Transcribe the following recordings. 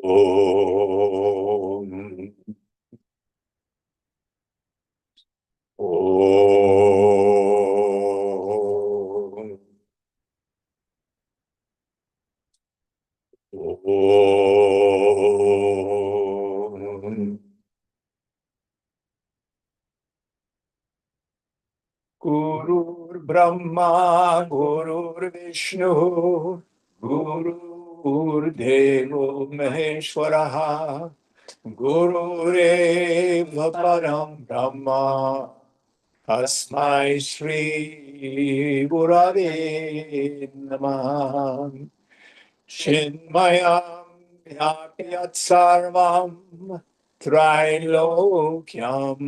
Om. Om. Om. Gurur Brahma, Gurur Vishnu, Gurur Devo Maheshwaraha, Gurureva Param Brahma, Tasmai Shri Gurave Namah. Chinmayam Vyapyat Sarvam Trailokyam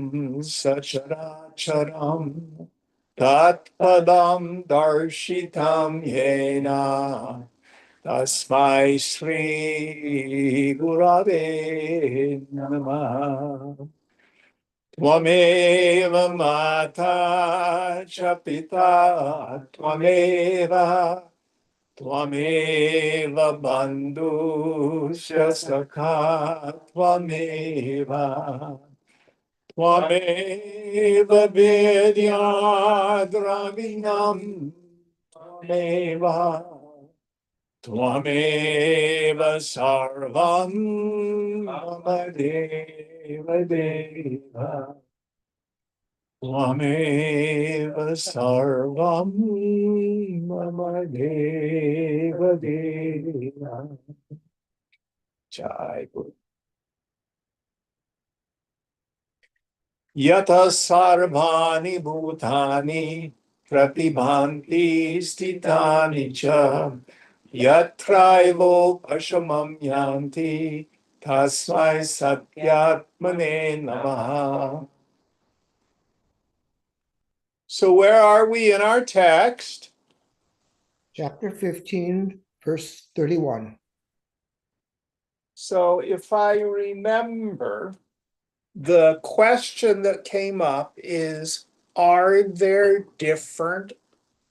Sacharacharam Tatpadam Darshitam Yena Tasmai Shri Gurave Namah. Tvameva Mata Chapita Tvameva Tvameva bandhusya sakha tvameva Tvameva vidyadravinam Tvameva Tvameva sarvam mama deva deva Tvameva sarvam mama deva deva. Jai Guru. Yata sarvani bhutani pratibhanti stitani cha yatraivo pashamam yanti tasmai satyatmane namaha. So where are we in our text? Chapter 15, verse 31. So if I remember, the question that came up is, are there different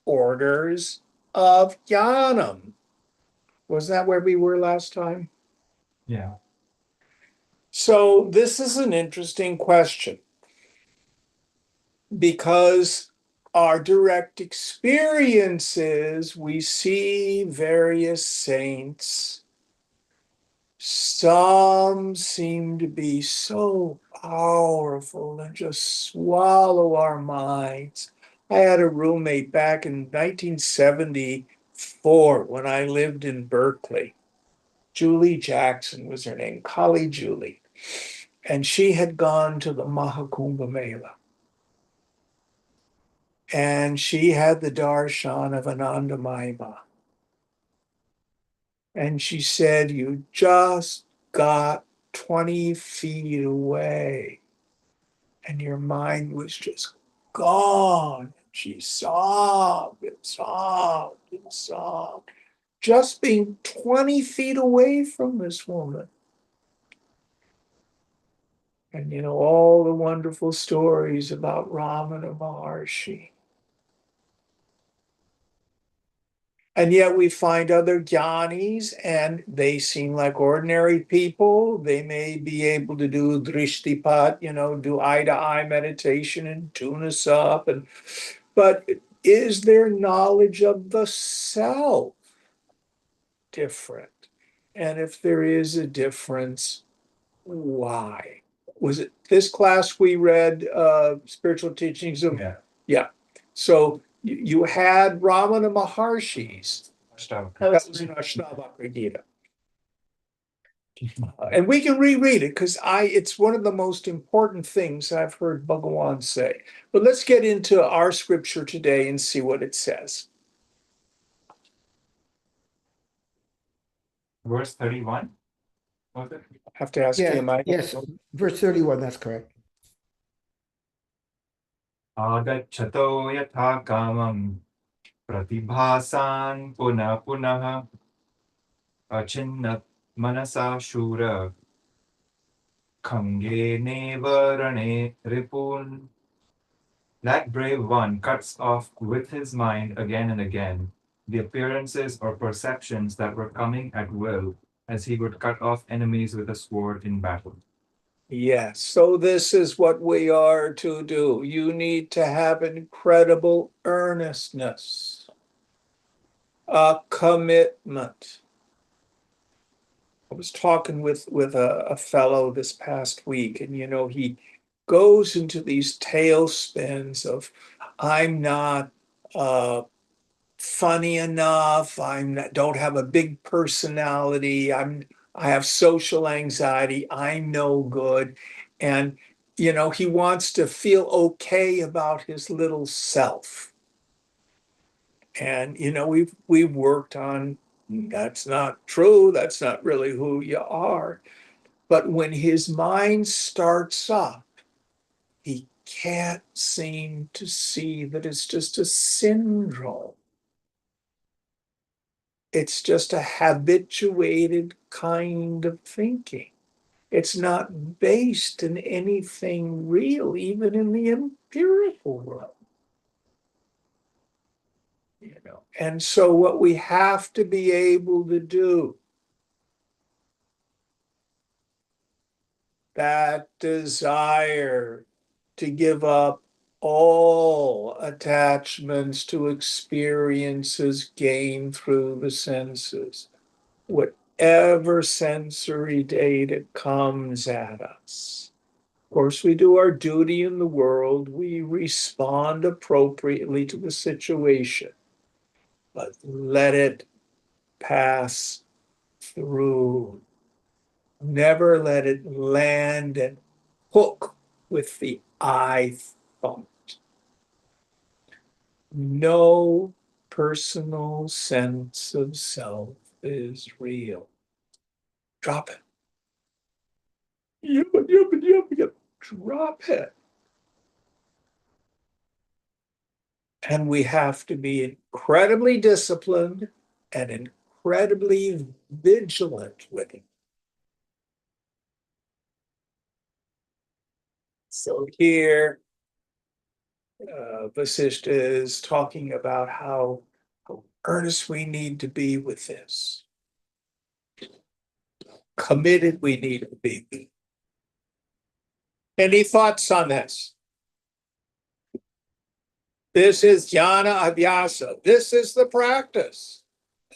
orders of jnanam? Was that where we were last time? Yeah. So this is an interesting question because our direct experiences, we see various saints. Some seem to be so powerful and just swallow our minds. I had a roommate back in 1974 when I lived in Berkeley. Julie Jackson was her name, Kali Julie. And she had gone to the Mahakumbha Mela. And she had the darshan of Ananda Mahima. And she said, you just got 20 feet away. And your mind was just gone. She sobbed and sobbed and sobbed. Just being 20 feet away from this woman. And you know, all the wonderful stories about Ramana Maharshi. And yet we find other jnanis and they seem like ordinary people. They may be able to do drishtipat, do eye-to-eye meditation and tune us up. But is their knowledge of the self different? And if there is a difference, why? Was it this class we read spiritual teachings of? Yeah. So you had Ramana Maharshi's. That was in Ashtavakra Gita. And we can reread it because it's one of the most important things I've heard Bhagawan say. But let's get into our scripture today and see what it says. Verse 31. Was it? I have to ask him. Yes, verse 31, that's correct. Agacchato yatha kamam pratibhasan punah punah achinnat manasa shura khange nevarane ripun. That brave one cuts off with his mind again and again the appearances or perceptions that were coming at will as he would cut off enemies with a sword in battle. Yes, so this is what we are to do. You need to have incredible earnestness, a commitment. I was talking with a fellow this past week, and he goes into these tailspins of I'm not funny enough, don't have a big personality, I have social anxiety, I'm no good. And he wants to feel okay about his little self. And we've worked on that's not true, that's not really who you are. But when his mind starts up, he can't seem to see that it's just a syndrome. It's just a habituated kind of thinking. It's not based in anything real, even in the empirical world. And so what we have to be able to do, that desire to give up all attachments to experiences gained through the senses, whatever sensory data comes at us. Of course, we do our duty in the world, we respond appropriately to the situation, but let it pass through. Never let it land and hook with the I thought. No personal sense of self is real. Drop it. Yep. Drop it. And we have to be incredibly disciplined and incredibly vigilant with it. So here, Vasishtha is talking about how earnest we need to be with this, committed we need to be. Any thoughts on this? This is jnana abhyasa. This is the practice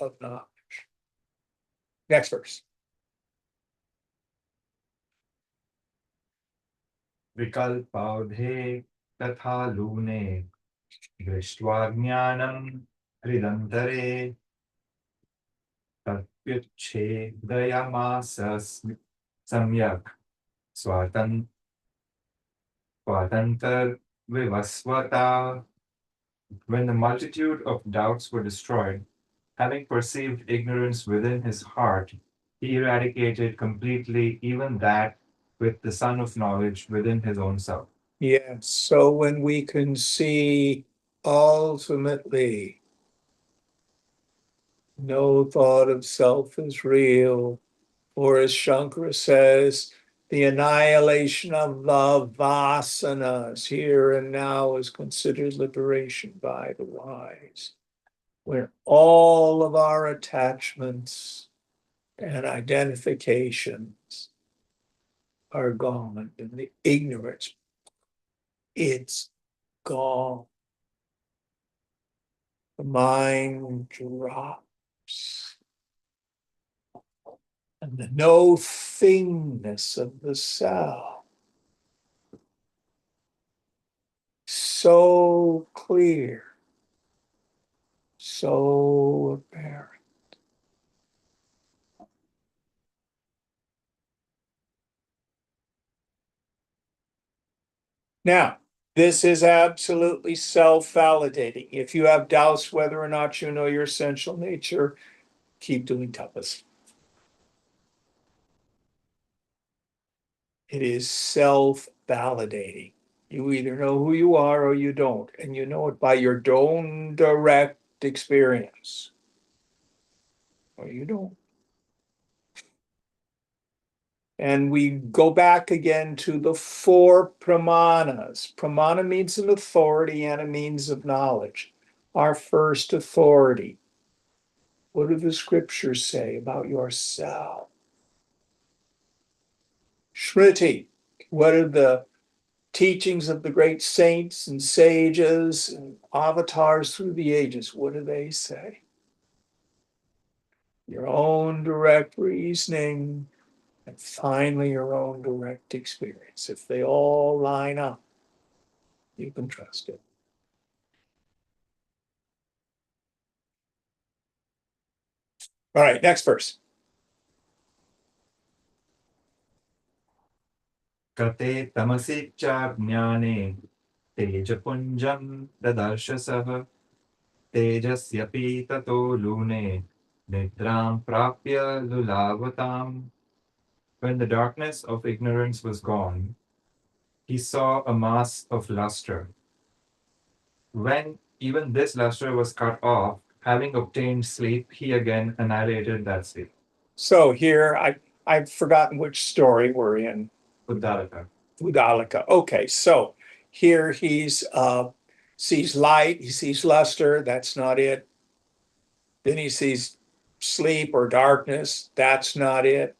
of knowledge. Next verse. विकल्पावधे तथा लूने दृष्ट्वा ज्ञानं हृदन्तरे तत्प्युच्छेदयामास सम्यक् स्वातन्त्र्यविवस्वता. When the multitude of doubts were destroyed, having perceived ignorance within his heart, he eradicated completely even that with the sun of knowledge within his own self. Yes, so when we can see ultimately no thought of self is real, or as Shankara says, the annihilation of the vasanas here and now is considered liberation by the wise. When all of our attachments and identifications are gone, and the ignorance, it's gone. The mind drops. And the no thingness of the self. So clear, so apparent. Now, this is absolutely self-validating. If you have doubts whether or not you know your essential nature, keep doing tapas. It is self-validating. You either know who you are or you don't, and you know it by your own direct experience, or you don't. And we go back again to the four pramanas. Pramana means an authority and a means of knowledge. Our first authority, What do the scriptures say about yourself? Shruti, what are the teachings of the great saints and sages and avatars through the ages? What do they say? Your own direct reasoning, and finally your own direct experience. If they all line up, you can trust it. All right, next verse. Kate tamasi cha jnane tejapunjam dadarsh sah tejasyapi tato lune nidram prapya lulavatam. When the darkness of ignorance was gone, he saw a mass of luster. When even this luster was cut off, having obtained sleep, he again annihilated that sleep. So here, I've forgotten which story we're in. Uddalaka. Udalika. Okay, so here he's sees light, he sees luster, that's not it. Then he sees sleep or darkness, that's not it.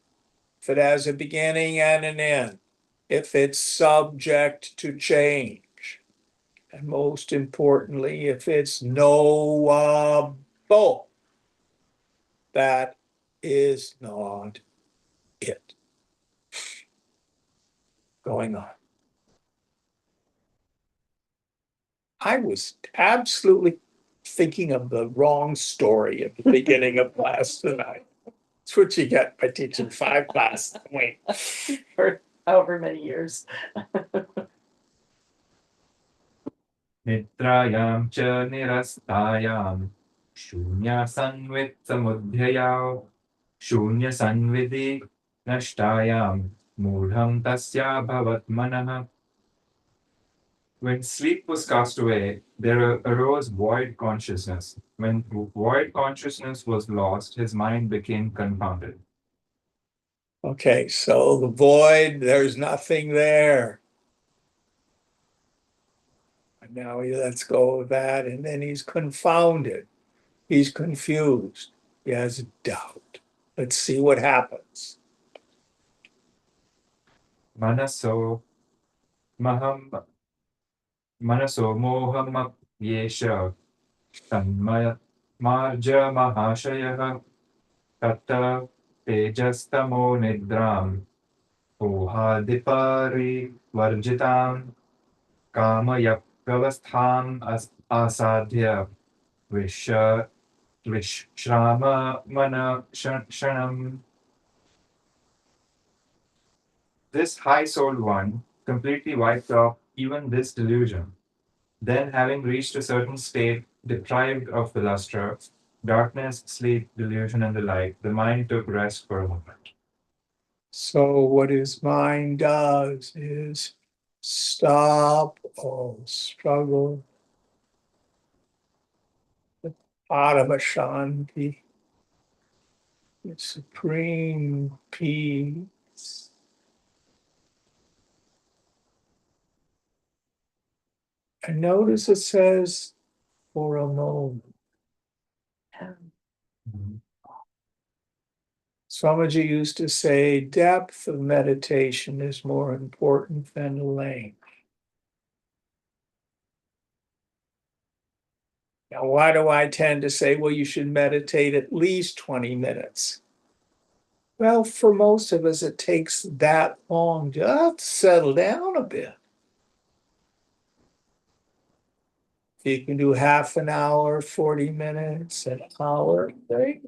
If it has a beginning and an end, if it's subject to change, and most importantly, if it's knowable, that is not it. Going on. I was absolutely thinking of the wrong story at the beginning of class tonight. That's what you get by teaching 5 classes. Wait. For however many years. Nitrayam cha nirastayam shunya sanvit samudhyayao shunya sanvidi nashtayam mudham tasya bhavat manah. When sleep was cast away, there arose void consciousness. When void consciousness was lost, his mind became confounded. Okay, so the void, there's nothing there. And now he lets go of that, and then he's confounded. He's confused. He has a doubt. Let's see what happens. Manaso maham manaso moham yesha tanmaya marja mahashayah tata tejastamo nidram ohadipari varjitam kamaya vyavastham asadhya vishrama mana shanam. This high-souled one completely wiped off even this delusion. Then, having reached a certain state, deprived of the lustre, darkness, sleep, delusion, and the like, the mind took rest for a moment. So what his mind does is stop all struggle, Paramashanti, the supreme peace. And notice it says for a moment. Swamiji used to say depth of meditation is more important than length. Now, why do I tend to say, well, you should meditate at least 20 minutes? Well, for most of us, it takes that long just to settle down a bit. If you can do half an hour, 40 minutes, an hour, right?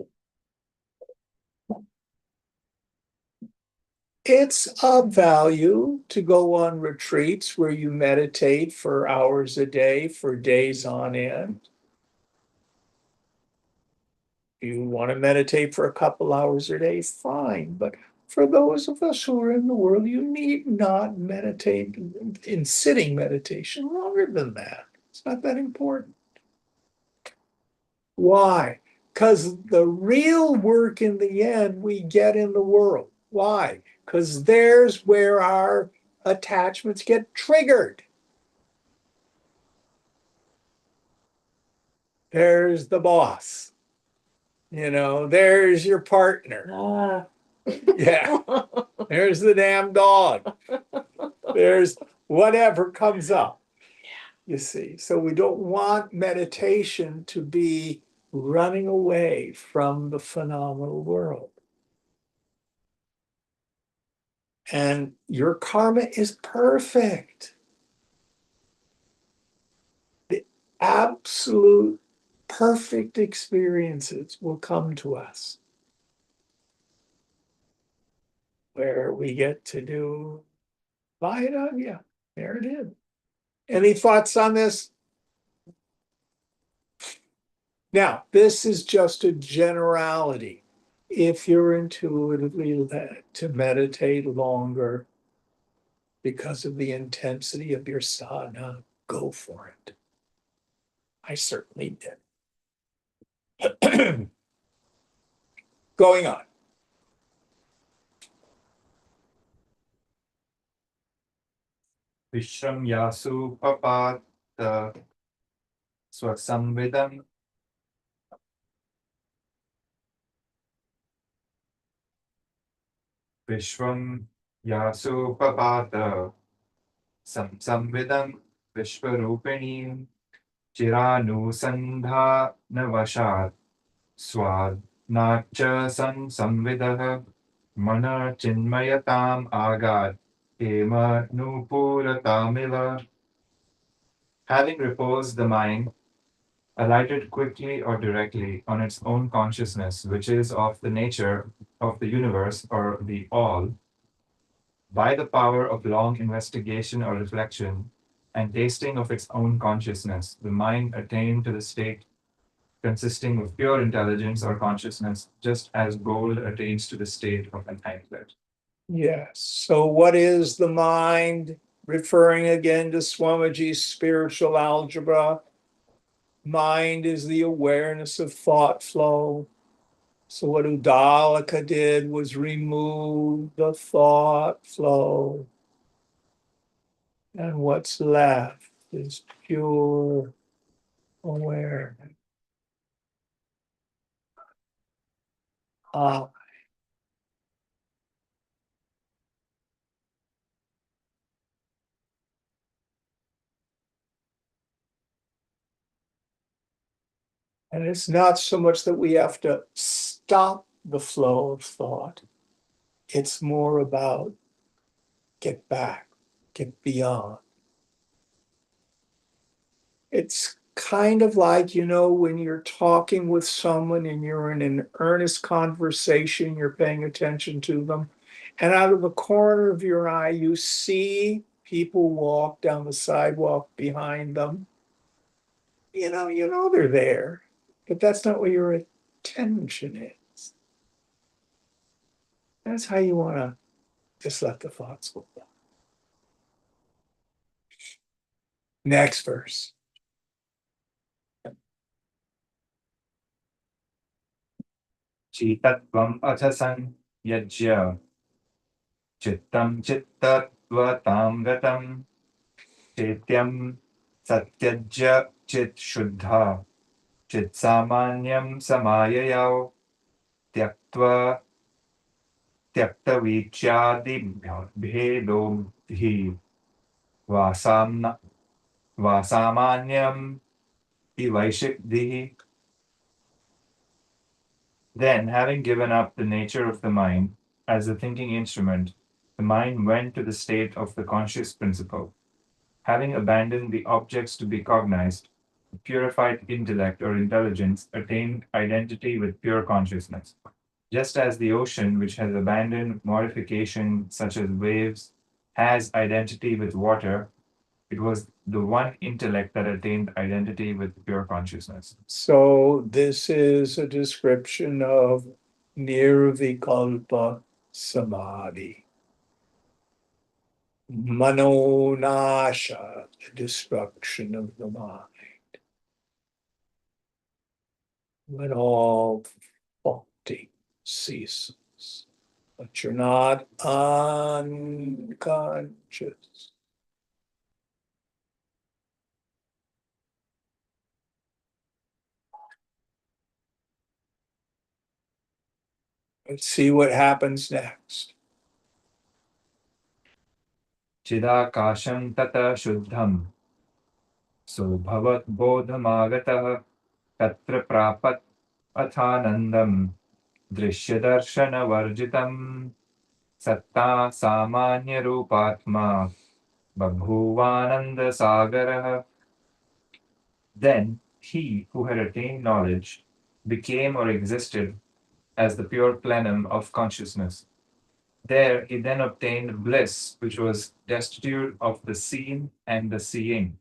It's of value to go on retreats where you meditate for hours a day, for days on end. You want to meditate for a couple hours a day, fine. But for those of us who are in the world, you need not meditate in sitting meditation longer than that. It's not that important. Why? Because the real work in the end we get in the world. Why? Because there's where our attachments get triggered. There's the boss. There's your partner. Ah. Yeah. There's the damn dog. There's whatever comes up. You see, so we don't want meditation to be running away from the phenomenal world. And your karma is perfect. The absolute perfect experiences will come to us where we get to do Vairagya. There it is. Any thoughts on this? Now, this is just a generality. If you're intuitively led to meditate longer because of the intensity of your sadhana, go for it. I certainly did. Going on. Vishramyasu papat swasamvidam Vishwam yasu papata samvidam Vishwarupiణीं चिरानुसन्धा नवशात् स्वाद्नाच्च संविदः मन चिन्मयताम् आगात् हेम नूपुरतामिव. Having reposed the mind, alighted quickly or directly on its own consciousness, which is of the nature of the universe or the all, by the power of long investigation or reflection and tasting of its own consciousness, the mind attained to the state consisting of pure intelligence or consciousness, just as gold attains to the state of an anklet. Yes. So what is the mind? Referring again to Swamiji's spiritual algebra. Mind is the awareness of thought flow. So what Udalaka did was remove the thought flow. And what's left is pure awareness. Ah, and it's not so much that we have to stop the flow of thought. It's more about get back, get beyond. It's kind of like, when you're talking with someone and you're in an earnest conversation, you're paying attention to them, and out of the corner of your eye, you see people walk down the sidewalk behind them. You know they're there, but that's not where your attention is. That's how you want to just let the thoughts go. Next verse. Chitatvam athasan yajya chittam chittatvatam gatam chetyam satyajya chit shuddha chit samanyam samayayau tyaktva त्यक्तवीच्यादिभेदोभिः वासाम्न vasamanyam ivaisikdihi. Then, having given up the nature of the mind as a thinking instrument, the mind went to the state of the conscious principle. Having abandoned the objects to be cognized, the purified intellect or intelligence attained identity with pure consciousness. Just as the ocean, which has abandoned modification such as waves, has identity with water, it was the one intellect that attained identity with pure consciousness. So this is a description of Nirvikalpa Samadhi. Manonasha, the destruction of the mind. When all faulty ceases, but you're not unconscious. Let's see what happens next. चिदाकाशं ततः शुद्धं सोऽभवद्बोधमागतः तत्र प्रापत् अथानन्दं दृश्यदर्शनवर्जितं सत्ता सामान्यरूपात्मा बभूवानन्दसागरः. Then he who had attained knowledge became or existed as the pure plenum of consciousness. There he then obtained bliss, which was destitute of the seen and the seeing.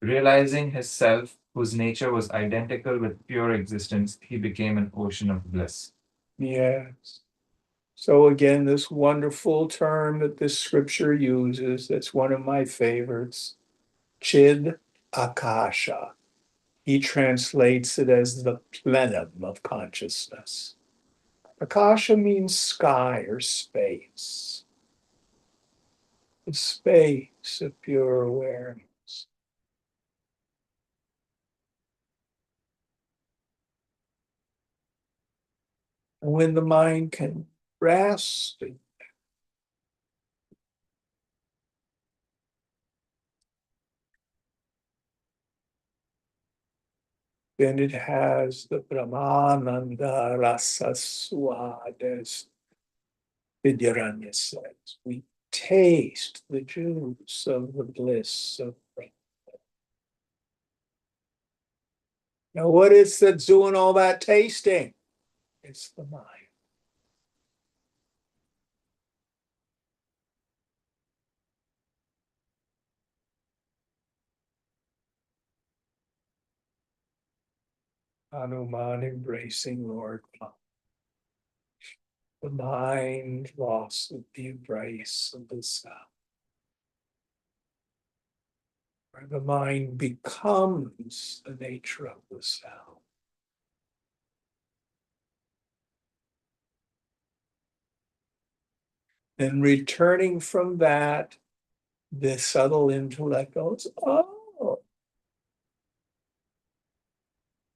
Realizing his self, whose nature was identical with pure existence, he became an ocean of bliss. Yes. So again, this wonderful term that this scripture uses, that's one of my favorites, Chid Akasha. He translates it as the plenum of consciousness. Akasha means sky or space, the space of pure awareness. And when the mind can rest, then it has the Brahmananda Rasa Swad, as Vidyaranya says. We taste the juice of the bliss of Brahman. Now, what is that's doing all that tasting? It's the mind. Hanuman embracing Lord Rama. The mind lost the embrace of the self. Where the mind becomes the nature of the self. Then returning from that, the subtle intellect goes, oh,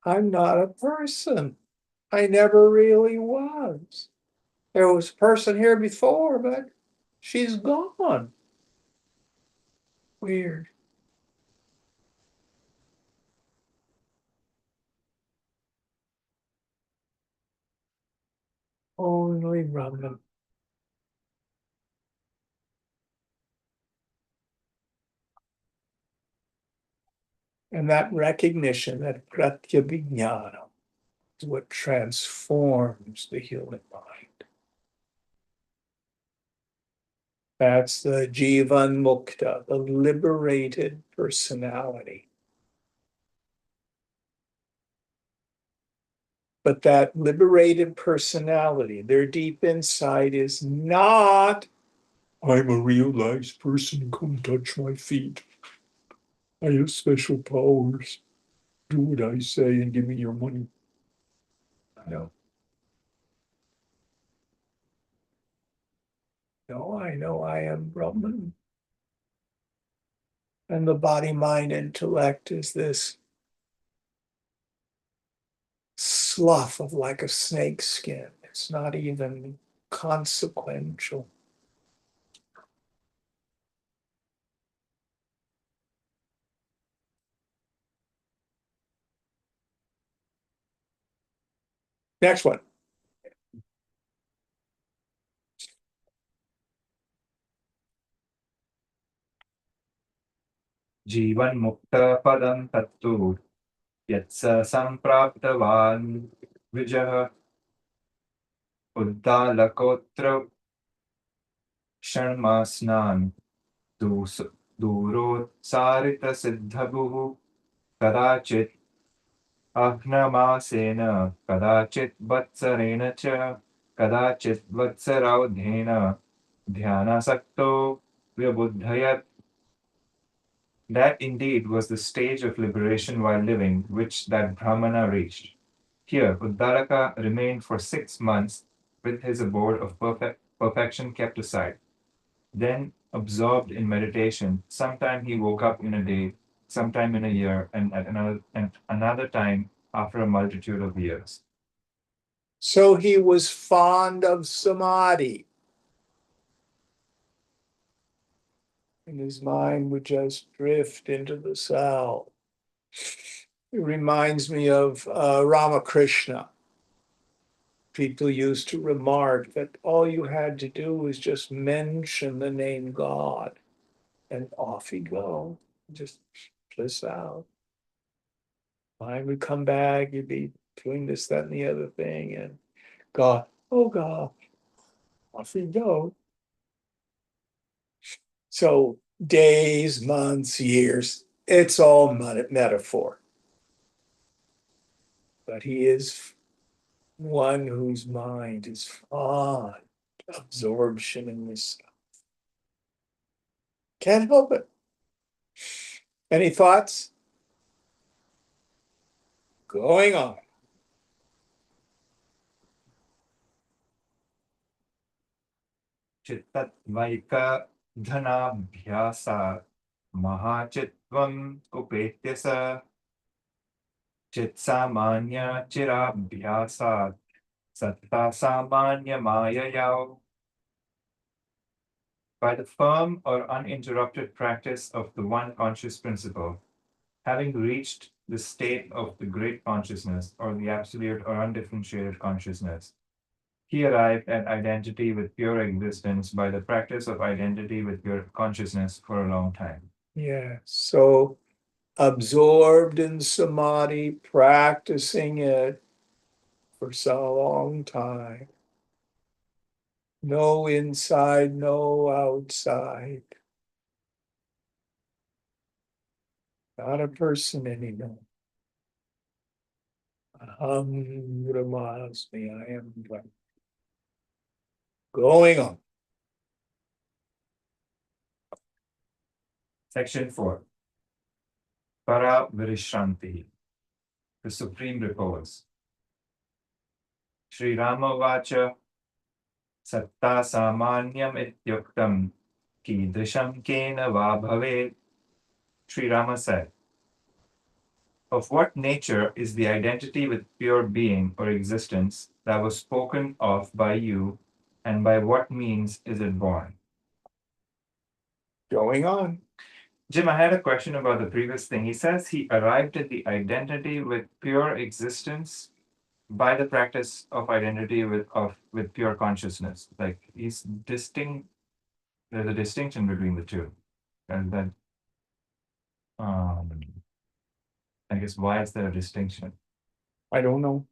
I'm not a person. I never really was. There was a person here before, but she's gone. Weird. Only Brahman. And that recognition, that pratyabhignana, is what transforms the human mind. That's the Jivan Mukta, the liberated personality. But that liberated personality, their deep insight is not, I'm a realized person, come touch my feet. I have special powers. Do what I say and give me your money. No. No, I know I am Brahman. And the body, mind, intellect is this slough of like a snake skin. It's not even consequential. Next one. जीवन्मुक्तपदं तत्तु यत्स सम्प्राप्तवान् विजः उद्दालकोऽत्र षण्मास्नान् दूरोत्सारितसिद्धभुः कदाचित् अह्नमासेन कदाचित् वत्सरेण च कदाचित् वत्सरावधेन ध्यानासक्तो व्यबुद्धयत्. That indeed was the stage of liberation while living, which that Brahmana reached. Here, Uddalaka remained for 6 months with his abode of perfection kept aside. Then, absorbed in meditation, sometime he woke up in a day, sometime in a year, and at another time after a multitude of years. So he was fond of samadhi. And his mind would just drift into the cell. It reminds me of Ramakrishna. People used to remark that all you had to do was just mention the name God, and off he'd go, just bliss out. Mind would come back, you'd be doing this, that, and the other thing, and God, oh God, off he'd go. So days, months, years, it's all metaphor. But he is one whose mind is fond absorption in this. Can't help it. Any thoughts? Going on. चित्तद्वैक धनाभ्यासात् महाचित्वम् उपेत्य स चित्सामान्य चिराभ्यासात् सत्ता सामान्य मायया. By the firm or uninterrupted practice of the one conscious principle, having reached the state of the great consciousness or the absolute or undifferentiated consciousness, he arrived at identity with pure existence by the practice of identity with pure consciousness for a long time. Yeah. So absorbed in samadhi, practicing it for so long time. No inside, no outside. Not a person anymore. Aham Brahmasmi, I am Brahma. Going on. Section 4. Para Virishranti, the supreme repose. Sri Rama Vacha Satta Samanyam Ityuktam Kidrisham Kena Va Bhavet. Sri Rama said, of what nature is the identity with pure being or existence that was spoken of by you, and by what means is it born? Going on. Jim, I had a question about the previous thing. He says he arrived at the identity with pure existence by the practice of identity with pure consciousness. Like he's distinct. There's a distinction between the two, and then I guess why is there a distinction? I don't know.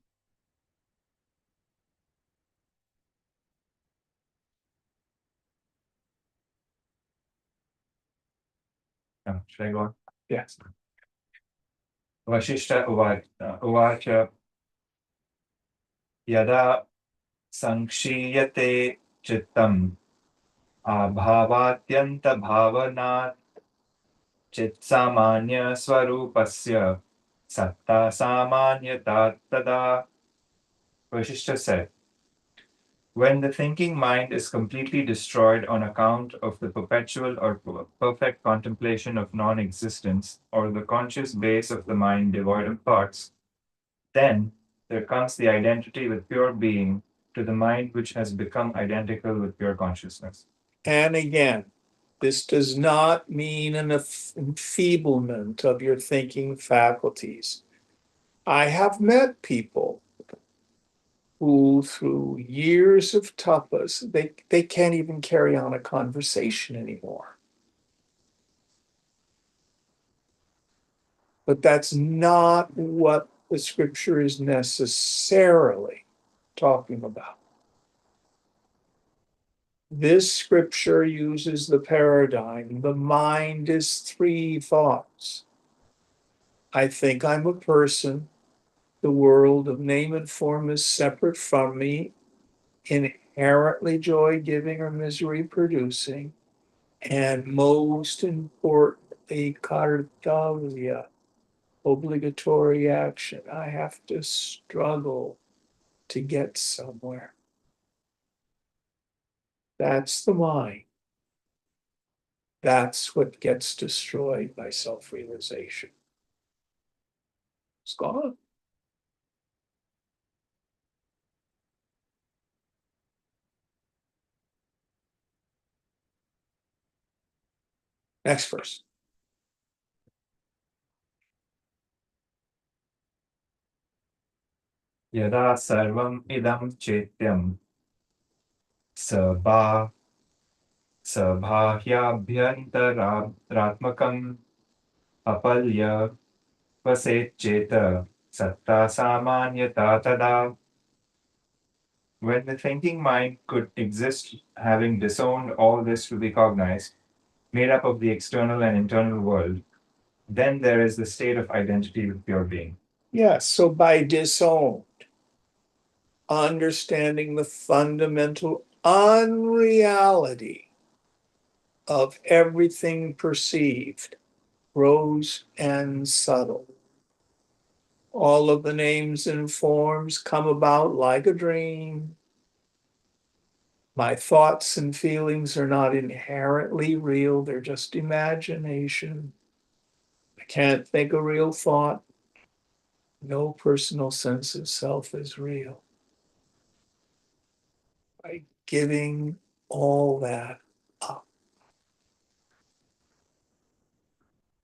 Should I go on? Yes. Vasishtha uvacha yada sankshiyate chittam abhavatyanta bhavanat chitsamanya swarupasya satta samanyata tada. Vasishtha said, when the thinking mind is completely destroyed on account of the perpetual or perfect contemplation of non-existence, or the conscious base of the mind devoid of thoughts, then there comes the identity with pure being to the mind which has become identical with pure consciousness. And again, this does not mean an enfeeblement of your thinking faculties. I have met people who, through years of tapas, they can't even carry on a conversation anymore. But that's not what the scripture is necessarily talking about. This scripture uses the paradigm, the mind is three thoughts. I think I'm a person. The world of name and form is separate from me, inherently joy-giving or misery-producing, and most importantly, kartavya, obligatory action. I have to struggle to get somewhere. That's the mind. That's what gets destroyed by self-realization. It's gone. Next verse. यदा सर्वम् इदं चेत्यं सबा सबाह्याभ्यन्तरात्मकम् अपल्य वसेच्चेत सत्ता सामान्यता तदा. When the thinking mind could exist, having disowned all this to be cognized, made up of the external and internal world, then there is the state of identity with pure being. Yes, so by disowned, understanding the fundamental unreality of everything perceived, gross and subtle. All of the names and forms come about like a dream. My thoughts and feelings are not inherently real, they're just imagination. I can't think a real thought. No personal sense of self is real. By giving all that up.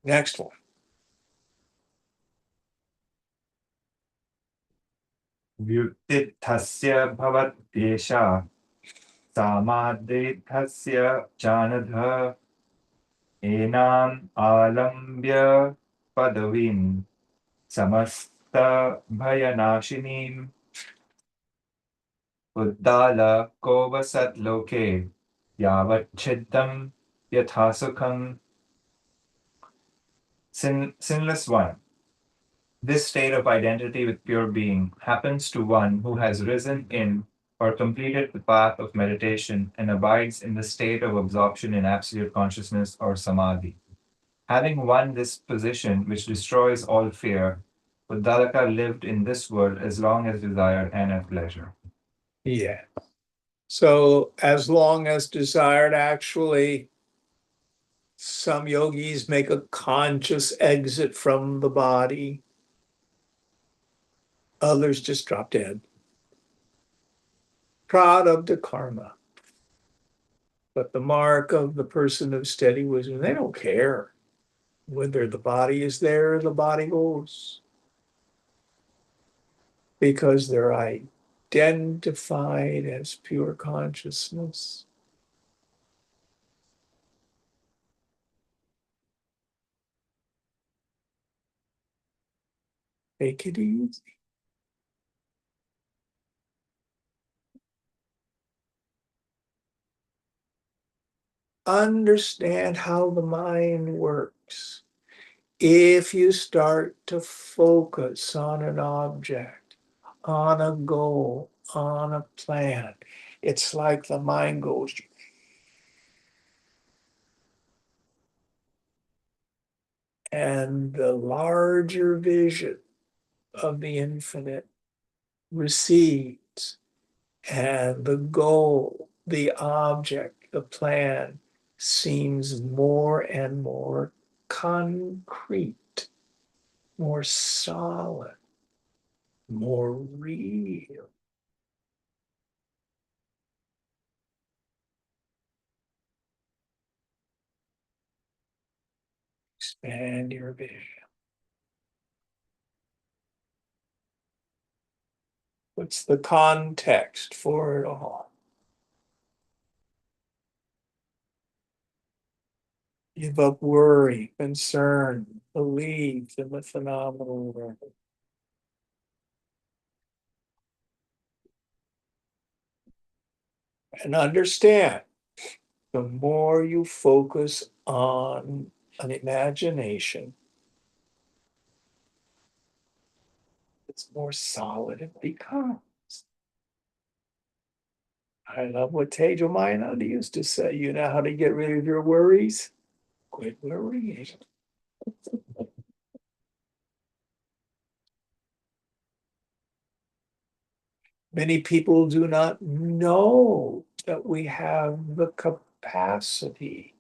Next one. व्युत्थितस्य भवत्येषा सामाद्रितस्य जानध एनाम् आलम्ब्य पदवीं समस्तभयनाशिनीम् उद्दालको वसद्लोके यावच्छिद्दं यथा सुखम्. Sinless one. This state of identity with pure being happens to one who has risen in or completed the path of meditation and abides in the state of absorption in absolute consciousness or samadhi. Having won this position, which destroys all fear, Uddalaka lived in this world as long as desired and at pleasure. Yeah. So as long as desired, actually, some yogis make a conscious exit from the body. Others just drop dead. Pradabdha karma. But the mark of the person of steady wisdom, they don't care whether the body is there or the body goes. Because they're identified as pure consciousness. Take it easy. Understand how the mind works. If you start to focus on an object, on a goal, on a plan, it's like the mind goes. And the larger vision of the infinite recedes, and the goal, the object, the plan seems more and more concrete, more solid, more real. Expand your vision. What's the context for it all? Give up worry, concern, belief in the phenomenal world. And understand, the more you focus on an imagination, it's more solid it becomes. I love what Tejo Mayananda used to say. You know how to get rid of your worries? Quit worrying. Many people do not know that we have the capacity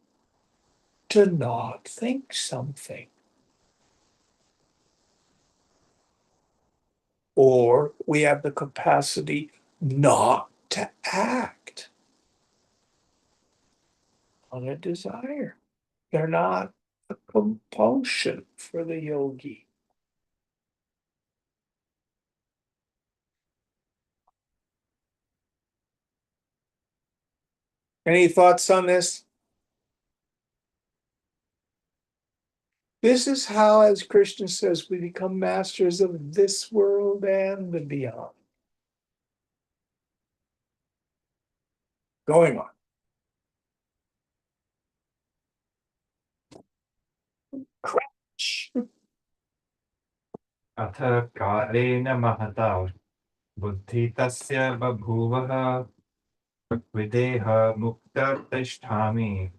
to not think something. Or we have the capacity not to act on a desire. They're not a compulsion for the yogi. Any thoughts on this? This is how, as Krishna says, we become masters of this world and the beyond. Going on. Crash. अथ कालेन महता बुद्धि तस्य बभूवः विदेह मुक्त तिष्ठामि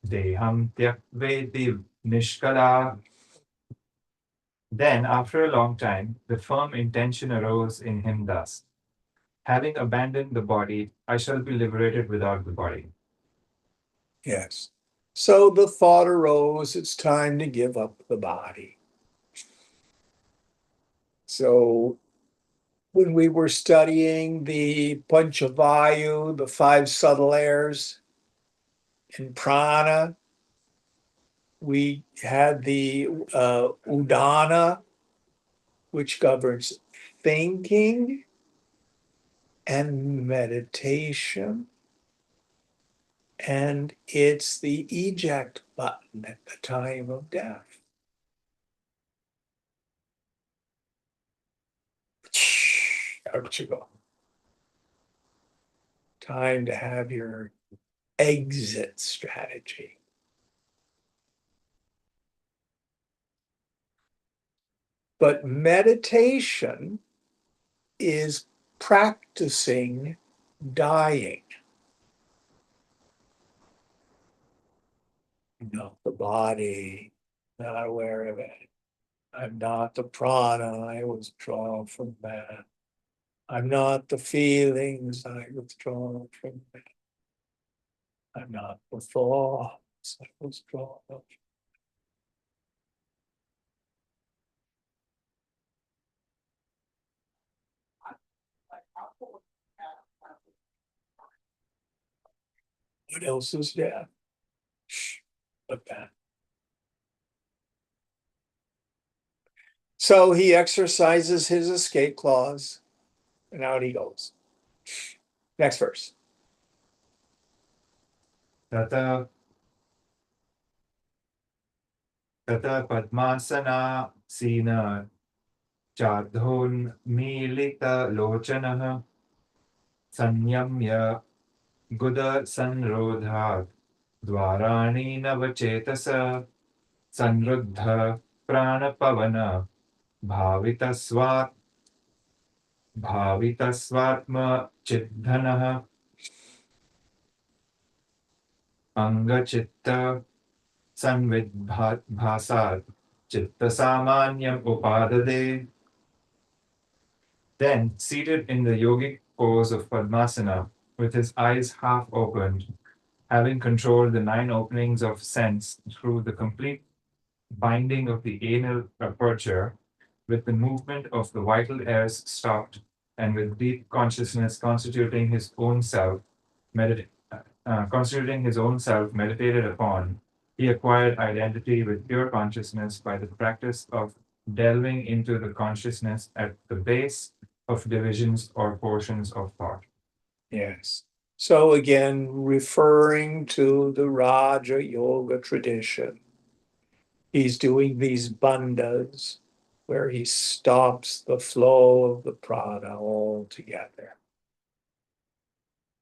deham tyakveti nishkala. Then, after a long time, the firm intention arose in him thus: having abandoned the body, I shall be liberated without the body. Yes. So the thought arose, it's time to give up the body. So when we were studying the Panchavayu, the five subtle airs in prana, we had the Udana, which governs thinking and meditation. And it's the eject button at the time of death. Out you go. Time to have your exit strategy. But meditation is practicing dying. Not the body, not aware of it. I'm not the prana, I withdraw from that. I'm not the feelings, I withdraw from that. I'm not the thoughts, I withdraw. What else is death? But that. So he exercises his escape clause, and out he goes. Next verse. Tata padmasana sina chadhon milita lochanah sanyamya guda sanrodhat dvarani navachetasa sanruddha pranapavana bhavitasvat bhavitasvatma chiddhanah angachitta sanvidbhasad chittasamanyam upadade. Then, seated in the yogic pose of Padmasana, with his eyes half opened, having controlled the 9 openings of sense through the complete binding of the anal aperture, with the movement of the vital airs stopped, and with deep consciousness constituting his own self, meditated upon, he acquired identity with pure consciousness by the practice of delving into the consciousness at the base of divisions or portions of thought. Yes. So again, referring to the Raja Yoga tradition, he's doing these bandhas where he stops the flow of the prana altogether.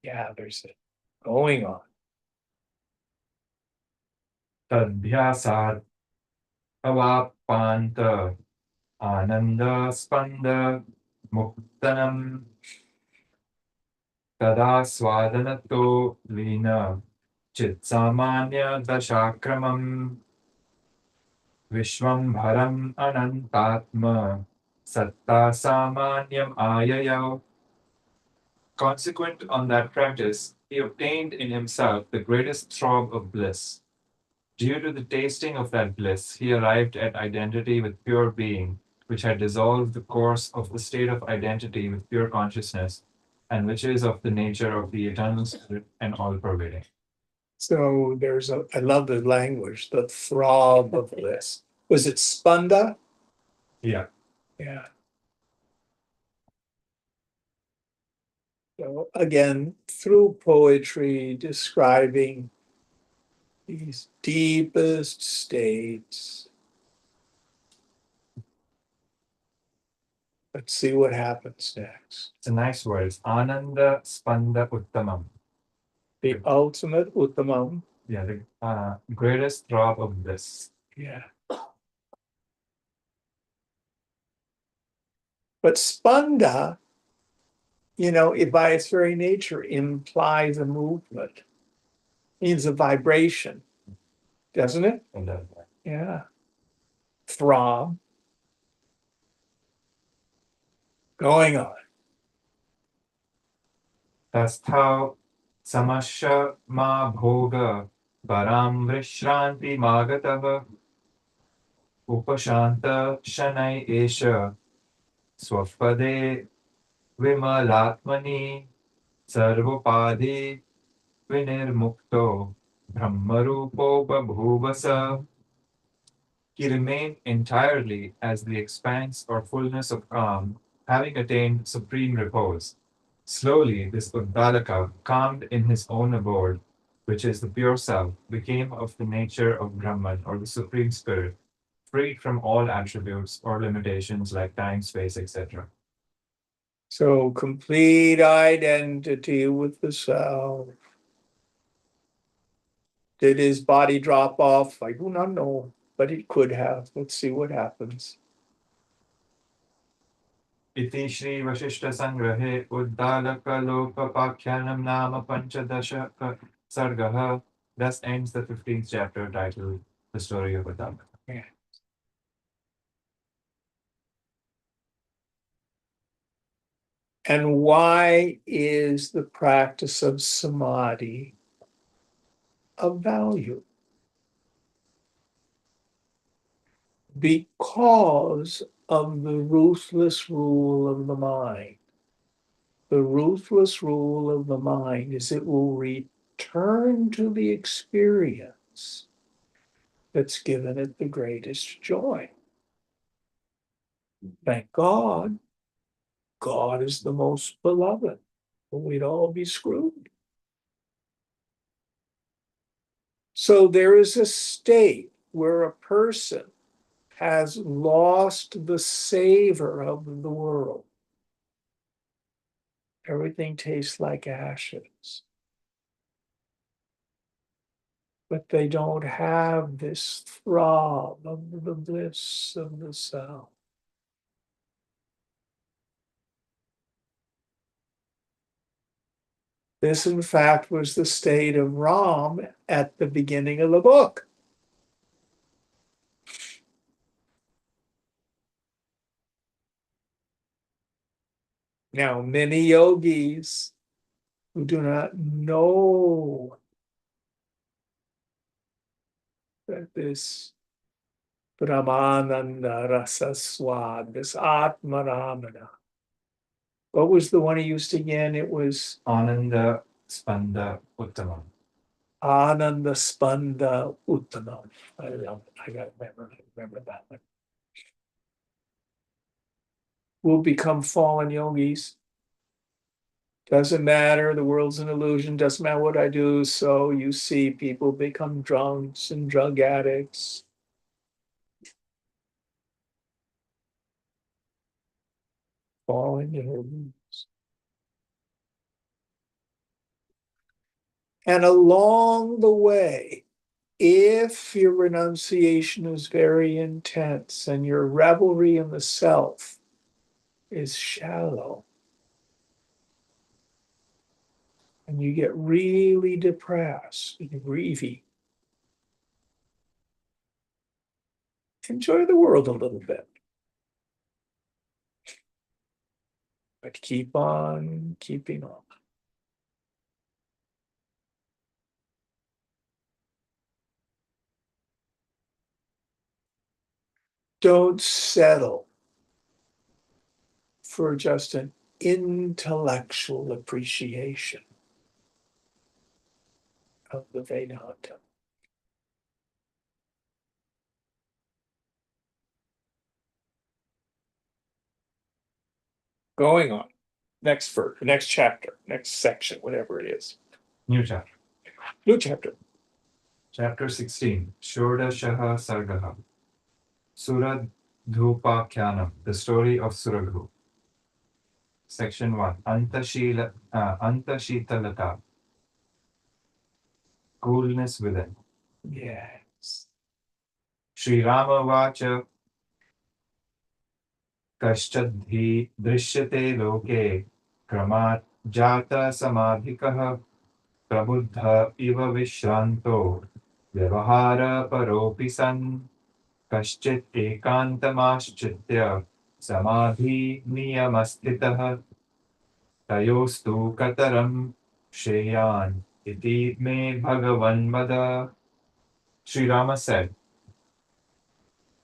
Gathers it. Going on. Tadhyasad avapanta ananda spanda muktanam tada swadanato lina chitsamanya dashakramam Vishwambharam Anantatma Satta Samanyam Ayayav. Consequent on that practice, he obtained in himself the greatest throb of bliss. Due to the tasting of that bliss, he arrived at identity with pure being, which had dissolved the course of the state of identity with pure consciousness, and which is of the nature of the eternal spirit and all pervading. So I love the language, the throb of this. Was it spanda? Yeah. Yeah. So again, through poetry, describing these deepest states. Let's see what happens next. It's a nice word. It's Ananda Spanda Uttamam. The ultimate uttamam. Yeah, the greatest throb of bliss. Yeah. But spanda, by its very nature, implies a movement, means a vibration, doesn't it? And Yeah. Throb. Going on. Tastha Samasha Ma Bhoga Param Vrishranti Magatava Upashanta Shanai Esha Swapade Vimalatmani Sarvopadi Vinirmukto Brahmarupo Babhuvasa. He remained entirely as the expanse or fullness of calm, having attained supreme repose. Slowly, this Uddalaka, calmed in his own abode, which is the pure self, became of the nature of Brahman or the Supreme Spirit, freed from all attributes or limitations like time, space, etc. So complete identity with the self. Did his body drop off? I do not know, but it could have. Let's see what happens. इति श्री वशिष्ठ संग्रहे उद्दालकलोकपाख्यानं नाम पंचदशक सर्गः. Thus ends the 15th chapter titled The Story of Uddalaka. Yeah. And why is the practice of samadhi of value? Because of the ruthless rule of the mind. The ruthless rule of the mind is it will return to the experience that's given it the greatest joy. Thank God, God is the most beloved, or we'd all be screwed. So there is a state where a person has lost the savor of the world. Everything tastes like ashes. But they don't have this throb of the bliss of the self. This, in fact, was the state of Ram at the beginning of the book. Now, many yogis who do not know that this Brahmananda Rasa Swad, this Atmaramana. What was the one he used again? It was Ananda Spanda Uttamam. Ananda Spanda Uttamam. I love it. I got to remember that one. We'll become fallen yogis. Doesn't matter, the world's an illusion, doesn't matter what I do. So you see people become drunks and drug addicts. Fallen yogis. And along the way, if your renunciation is very intense and your revelry in the self is shallow, and you get really depressed and grievy, enjoy the world a little bit. But keep on keeping on. Don't settle for just an intellectual appreciation. of the Vedanta. Going on. Next verse, next chapter, next section, whatever it is. New chapter. New chapter. Chapter 16. Shodashaha Sargaha. Suradhupakyanam. The story of Suradhu. Section 1. Antashitalata. Coolness within. Yes. Sri Rama Vacha Kashtadhi Drishyate Loke Kramat Jata Samadhikaha Prabuddha Iva Vishranto Vyavahara Paropi San Kaschit Ekantamashchitya Samadhi Niyamastitah Tayostu Kataram Shreyan Iti Me Bhagavan Vada. Sri Rama said,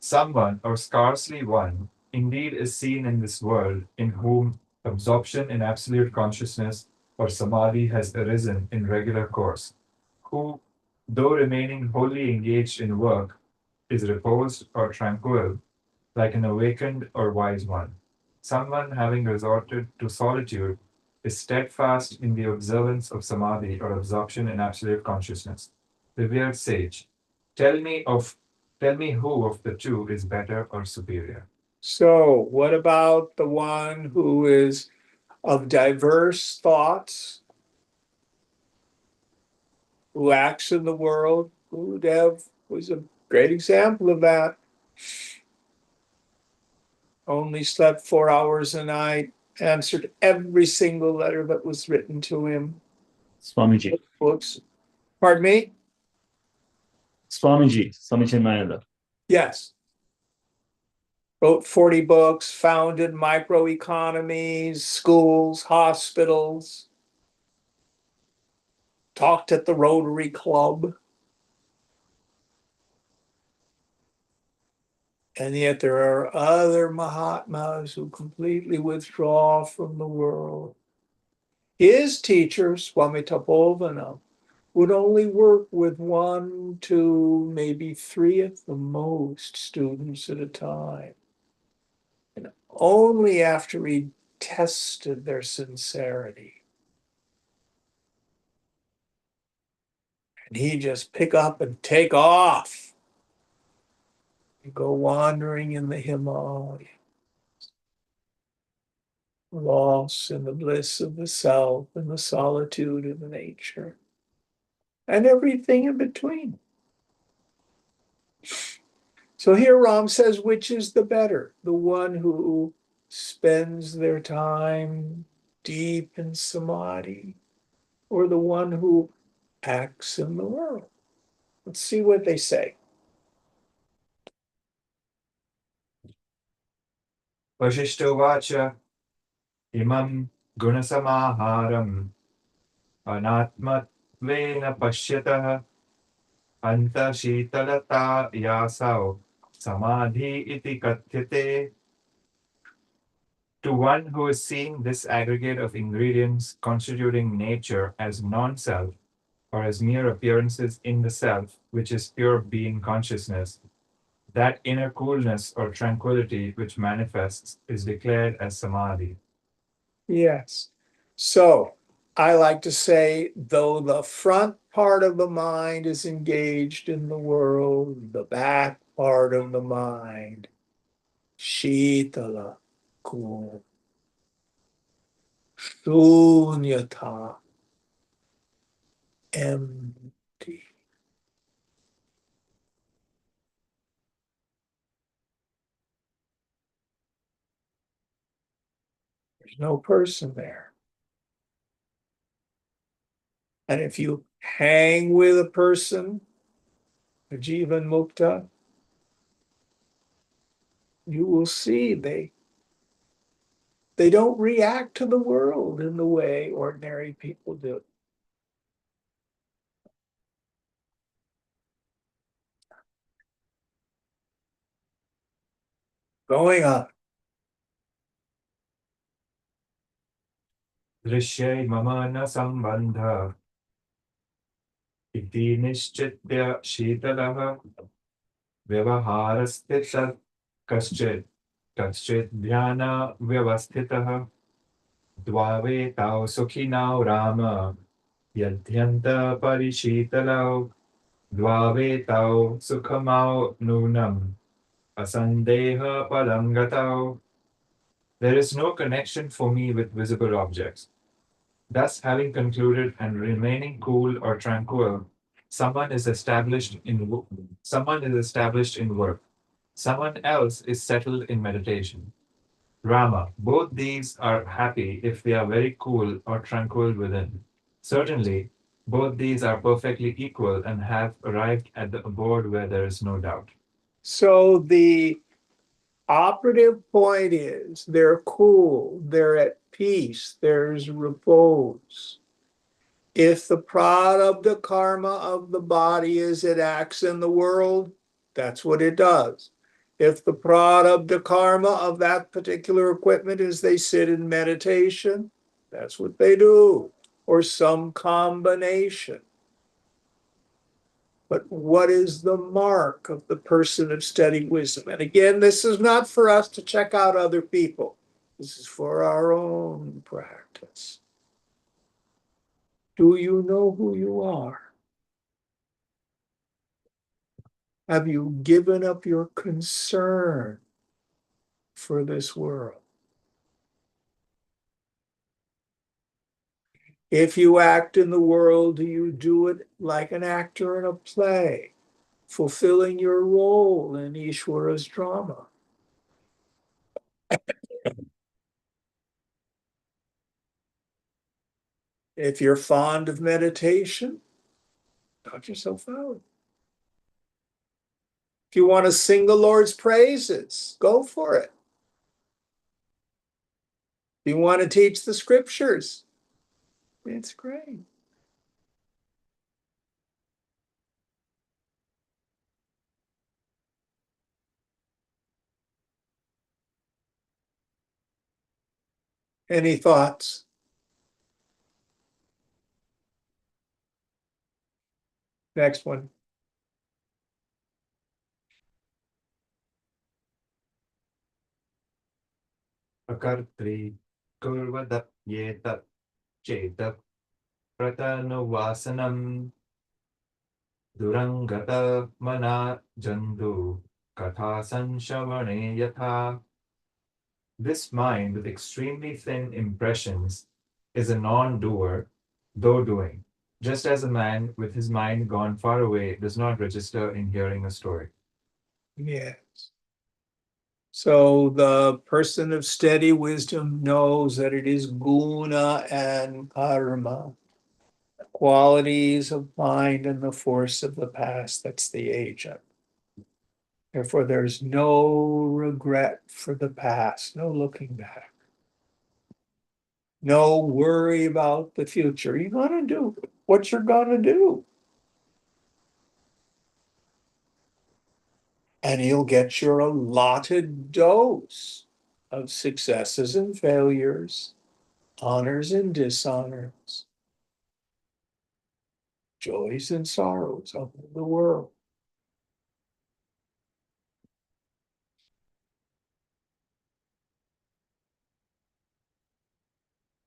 someone, or scarcely one, indeed is seen in this world in whom absorption in absolute consciousness or samadhi has arisen in regular course, who, though remaining wholly engaged in work, is reposed or tranquil, like an awakened or wise one. Someone having resorted to solitude is steadfast in the observance of samadhi or absorption in absolute consciousness. Revered sage, tell me who of the two is better or superior. So, what about the one who is of diverse thoughts, who acts in the world? Gurudev was a great example of that. Only slept 4 hours a night, answered every single letter that was written to him. Swamiji. Books. Pardon me? Swamiji, Swami Chinmayananda. Yes. Wrote 40 books, founded microeconomies, schools, hospitals, talked at the Rotary Club. And yet there are other Mahatmas who completely withdraw from the world. His teacher, Swami Tapovana, would only work with 1, 2, maybe 3 at the most students at a time. And only after he tested their sincerity. And he just pick up and take off. And go wandering in the Himalayas. Lost in the bliss of the self and the solitude of the nature. And everything in between. So here Ram says, which is the better? The one who spends their time deep in samadhi, or the one who acts in the world? Let's see what they say. Vasishtha Vacha Imam Gunasamaharam Anatmatvena Pashyatah Anta Shitalata Yasau Samadhi Iti Kathyate. To one who is seeing this aggregate of ingredients constituting nature as non-self, or as mere appearances in the self, which is pure being consciousness, that inner coolness or tranquility which manifests is declared as samadhi. Yes. So I like to say, though the front part of the mind is engaged in the world, the back part of the mind, Shitala, cool, Shunyata, empty. There's no person there. And if you hang with a person, a Jivan Mukta, you will see they don't react to the world in the way ordinary people do. Going on. Drishyai mama na sambandha इति निश्चित्य शीतलः व्यवहारस्थितः कश्चित् कश्चित् ध्यानव्यवस्थितः द्वावेताौ सुखिनौ राम यद्यन्तपरिशीतलौ द्वावेताौ सुखमौ नूनम् असन्देहपदं गतौ. There is no connection for me with visible objects. Thus, having concluded and remaining cool or tranquil, someone is established in work. Someone else is settled in meditation. Rama, both these are happy if they are very cool or tranquil within. Certainly, both these are perfectly equal and have arrived at the abode where there is no doubt. So the operative point is they're cool, they're at peace, there's repose. If the prarabdha karma of the body is it acts in the world, that's what it does. If the prarabdha karma of that particular equipment is they sit in meditation, that's what they do, or some combination. But what is the mark of the person of steady wisdom? And again, this is not for us to check out other people. This is for our own practice. Do you know who you are? Have you given up your concern for this world? If you act in the world, do you do it like an actor in a play, fulfilling your role in Ishwara's drama? If you're fond of meditation, knock yourself out. If you want to sing the Lord's praises, go for it. If you want to teach the scriptures, it's great. Any thoughts? Next one. अकर्त्री कुर्वदप्येतत् चेतः प्रतनुवासनम् दुरङ्गतमना जन्तु कथा संश्रवणे यथा. This mind with extremely thin impressions is a non-doer, though doing, just as a man with his mind gone far away does not register in hearing a story. Yes. So the person of steady wisdom knows that it is guna and karma, qualities of mind and the force of the past. That's the agent. Therefore, there's no regret for the past, no looking back. No worry about the future. You're going to do what you're going to do. And you'll get your allotted dose of successes and failures, honors and dishonors, joys and sorrows of the world.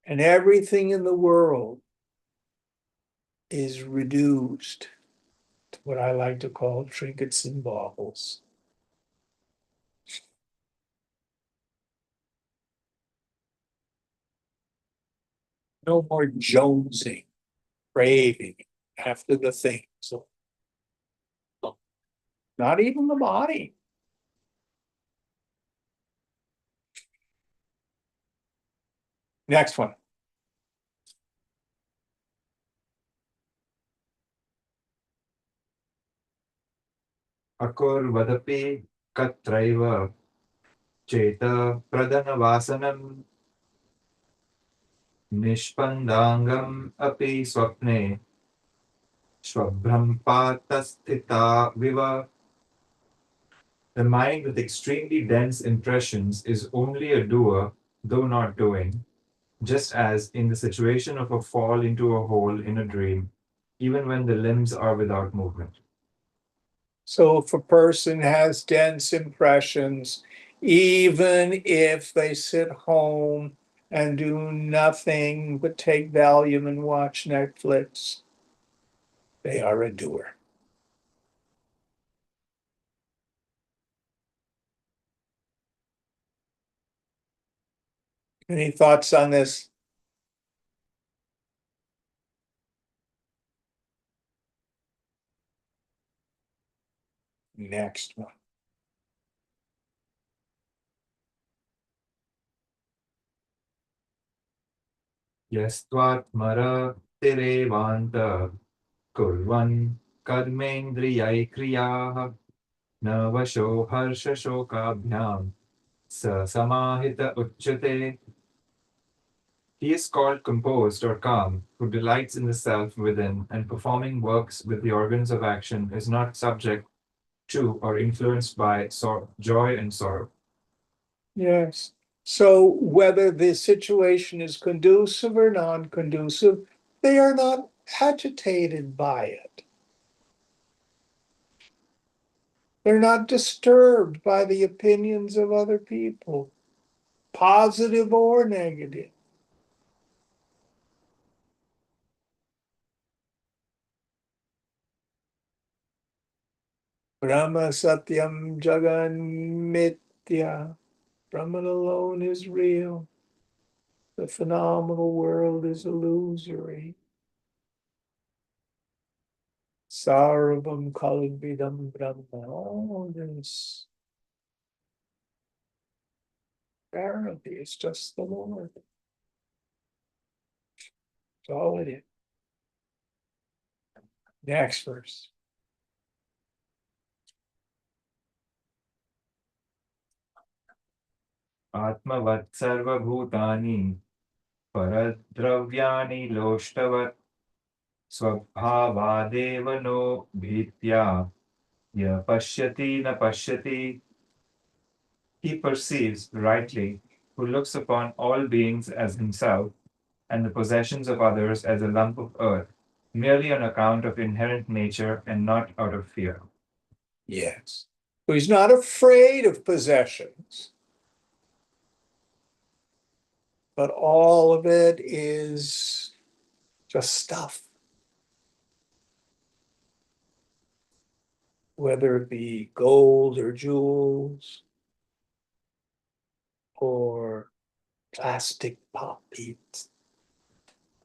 And everything in the world is reduced to what I like to call trinkets and baubles. No more jonesing, craving after the things. Not even the body. Next one. अकुर्वदपि कत्रैव चेत प्रदनवासनम् निष्पन्दाङ्गम् अपि स्वप्ने स्वभ्रमपातस्थिताविव. The mind with extremely dense impressions is only a doer, though not doing, just as in the situation of a fall into a hole in a dream, even when the limbs are without movement. So if a person has dense impressions, even if they sit home and do nothing but take Valium and watch Netflix, they are a doer. Any thoughts on this? Next one. Yastvatmara kurvan karmendriyai kriyaha न वशो हर्षशोकाभ्याम स samahita uchyate. He is called composed or calm, who delights in the self within, and performing works with the organs of action is not subject to or influenced by joy and sorrow. Yes. So whether the situation is conducive or non-conducive, they are not agitated by it. They're not disturbed by the opinions of other people, positive or negative. Brahma Satyam Jagan Mithya. Brahman alone is real. The phenomenal world is illusory. Sarvam Kalvidam Brahma. All this apparently is just the Lord. That's all it is. Next verse. Atmavat sarvabhutani paradravyani loshtavat swabhavadeva no bhitya ya pashyati na pashyati. He perceives rightly, who looks upon all beings as himself and the possessions of others as a lump of earth, merely on account of inherent nature and not out of fear. Yes. So he's not afraid of possessions, but all of it is just stuff. Whether it be gold or jewels or plastic pop beads.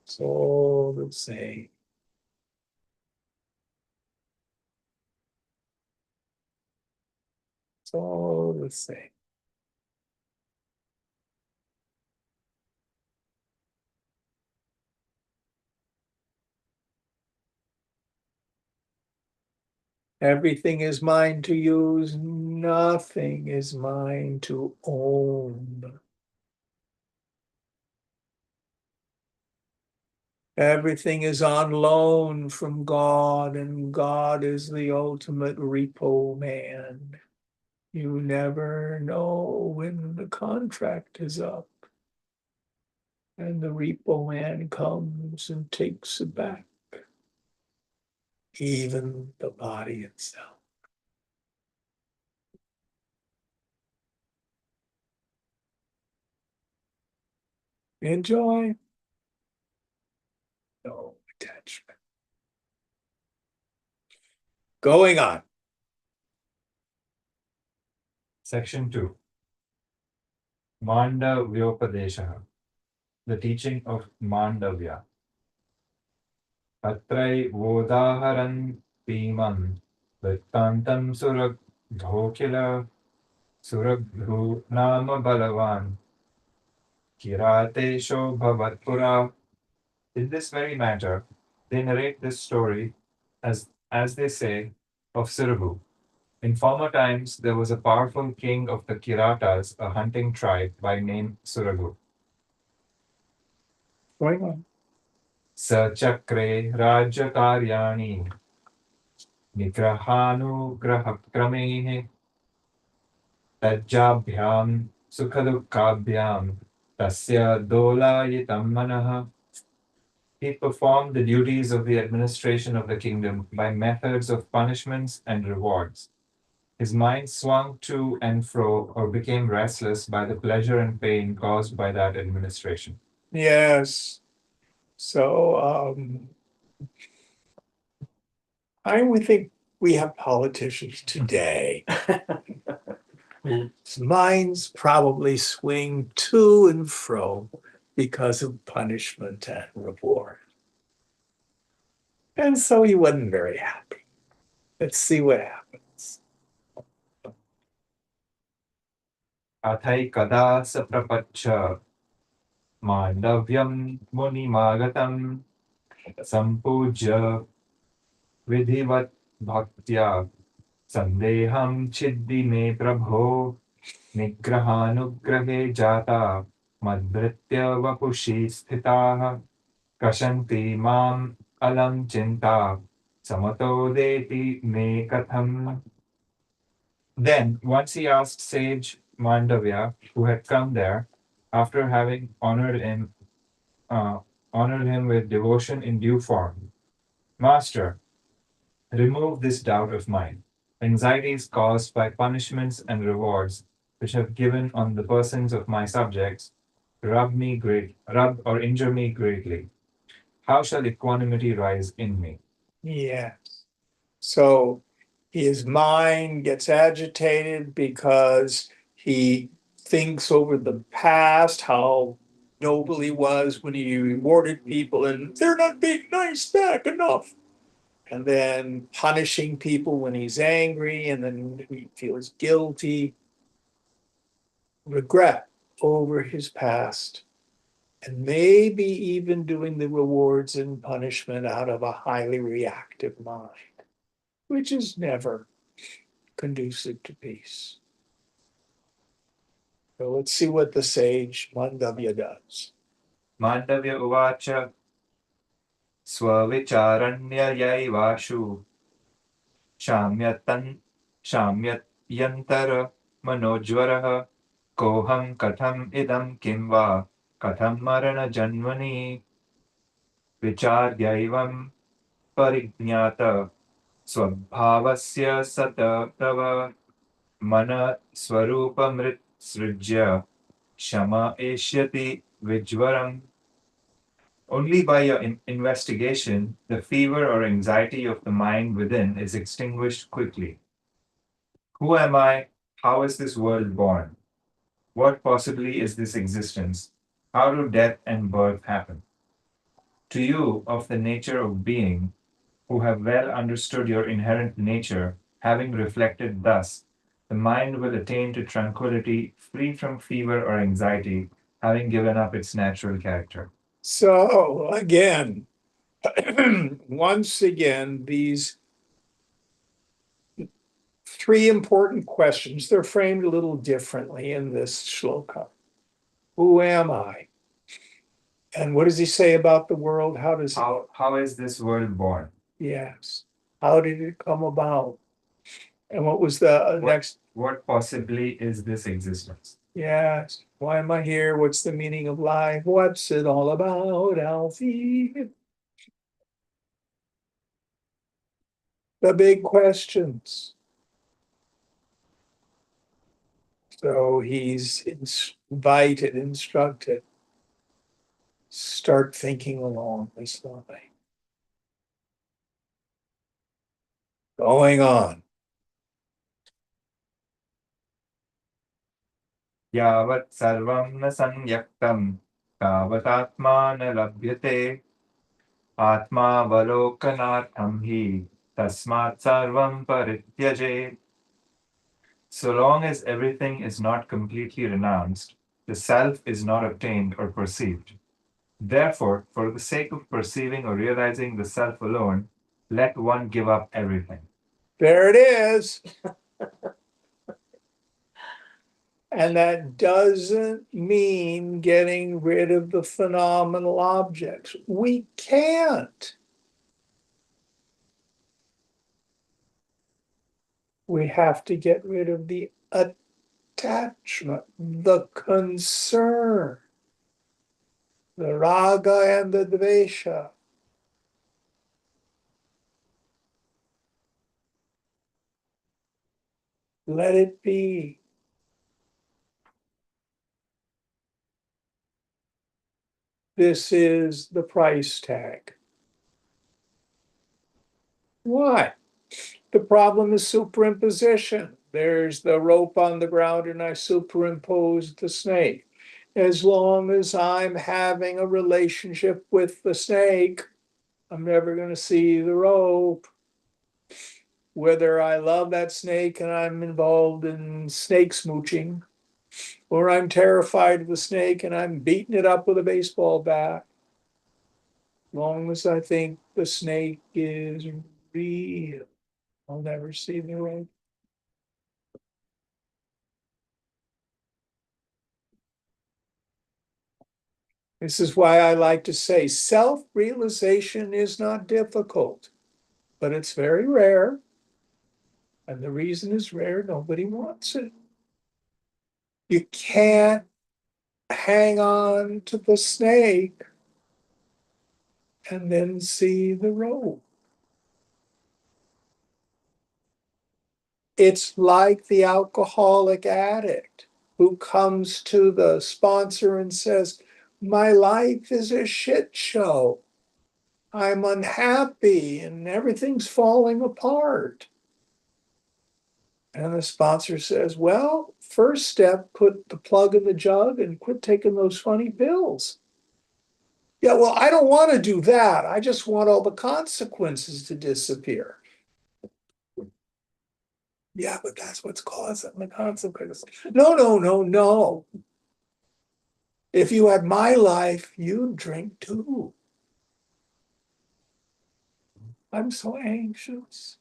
It's all the same. It's all the same. Everything is mine to use, nothing is mine to own. Everything is on loan from God, and God is the ultimate repo man. You never know when the contract is up, and the repo man comes and takes it back, even the body itself. Enjoy. No attachment. Going on. Section 2. Mandavyopadesha, the teaching of Mandavya. Atrai vodaharan piman vittantam suragdhokila suragdhu nama balavan kiratesho bhavatpura. In this very matter, they narrate this story as they say of Surabhu. In former times, there was a powerful king of the Kiratas, a hunting tribe by name Suraghu. Going on. Sachakre Rajakaryani Nigrahanugrahakramehe Tajjabhyam Sukhadukabhyam Tasya Dolayitam Manaha. He performed the duties of the administration of the kingdom by methods of punishments and rewards. His mind swung to and fro or became restless by the pleasure and pain caused by that administration. Yes. So I would think we have politicians today whose minds probably swing to and fro because of punishment and reward. And so he wasn't very happy. Let's see what happens. अथैकदा स प्रपच्छ माण्डव्यं मुनिमागतं सम्पूज्य विधिवत् भक्त्या सन्देहं छिद्दि मे प्रभो निग्रहानुग्रहे जाता मद्भृत्य वपुषि स्थिताः कषन्ति माम् अलं चिन्ता समतो देति मे कथम्. Then once he asked sage Mandavya, who had come there, after having honored him with devotion in due form, Master, remove this doubt of mine. Anxieties caused by punishments and rewards which have given on the persons of my subjects rub or injure me greatly. How shall equanimity rise in me? Yes. So his mind gets agitated because he thinks over the past, how noble he was when he rewarded people, and they're not being nice back enough. And then punishing people when he's angry, and then he feels guilty, regret over his past, and maybe even doing the rewards and punishment out of a highly reactive mind, which is never conducive to peace. So let's see what the sage Mandavya does. Mandavya uvacha स्वविचारण्ययैवाशु शाम्यत्यन्तर मनोज्वरः कोऽहं कथम् इदं किं वा कथं मरणजन्मनि विचार्यैवं परिज्ञात स्वभावस्य सत तव मनः स्वरूपमृत्सृज्य क्षम एष्यति विज्वरम्. Only by your investigation, the fever or anxiety of the mind within is extinguished quickly. Who am I? How is this world born? What possibly is this existence? How do death and birth happen? To you, of the nature of being, who have well understood your inherent nature, having reflected thus, the mind will attain to tranquility, free from fever or anxiety, having given up its natural character. So again, once again, these three important questions, they're framed a little differently in this shloka. Who am I? And what does he say about the world? How is this world born? Yes. How did it come about? And what was the next? What possibly is this existence? Yes. Why am I here? What's the meaning of life? What's it all about, Alfie? The big questions. So he's instructed, start thinking along this line. Going on. यावत् सर्वं न संयक्तं तावतात्मा न लभ्यते आत्मावलोकनार्थं हि तस्मात् सर्वं परित्यजेत्. So long as everything is not completely renounced, the self is not obtained or perceived. Therefore, for the sake of perceiving or realizing the self alone, let one give up everything. There it is. And that doesn't mean getting rid of the phenomenal objects. We can't. We have to get rid of the attachment, the concern, the raga and the dvesha. Let it be. This is the price tag. Why? The problem is superimposition. There's the rope on the ground and I superimpose the snake. As long as I'm having a relationship with the snake, I'm never going to see the rope. Whether I love that snake and I'm involved in snake smooching, or I'm terrified of the snake and I'm beating it up with a baseball bat, as long as I think the snake is real, I'll never see the rope. This is why I like to say self-realization is not difficult, but it's very rare. And the reason it's rare, nobody wants it. You can't hang on to the snake and then see the rope. It's like the alcoholic addict who comes to the sponsor and says, my life is a shit show. I'm unhappy and everything's falling apart. And the sponsor says, well, first step, put the plug in the jug and quit taking those funny pills. Yeah, well, I don't want to do that. I just want all the consequences to disappear. Yeah, but that's what's causing the consequences. No, no, no, no. If you had my life, you'd drink too. I'm so anxious.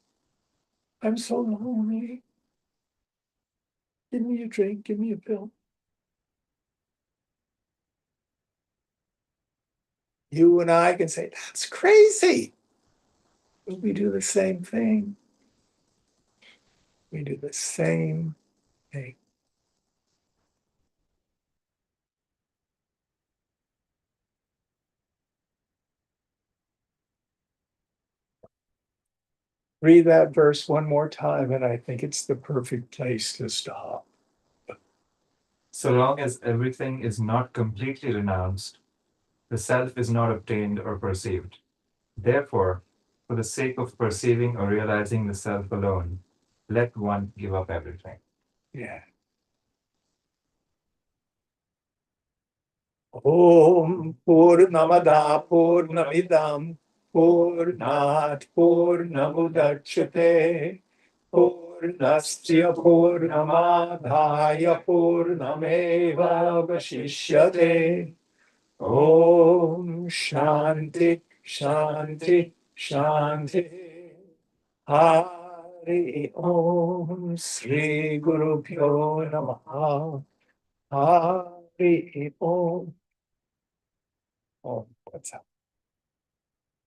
I'm so lonely. Give me a drink, give me a pill. You and I can say, that's crazy. But we do the same thing. We do the same thing. Read that verse one more time, and I think it's the perfect place to stop. So long as everything is not completely renounced, the self is not obtained or perceived. Therefore, for the sake of perceiving or realizing the self alone, let one give up everything. Yeah. Om Purnamada Purnamidam Purnat Purnamudachyate Purnasya Purnamadhaya Purnameva Vasishyate. Om Shanti Shanti Shanti. Hari Om Sri Guru Pyo Namaha. Hari Om. Oh, what's up?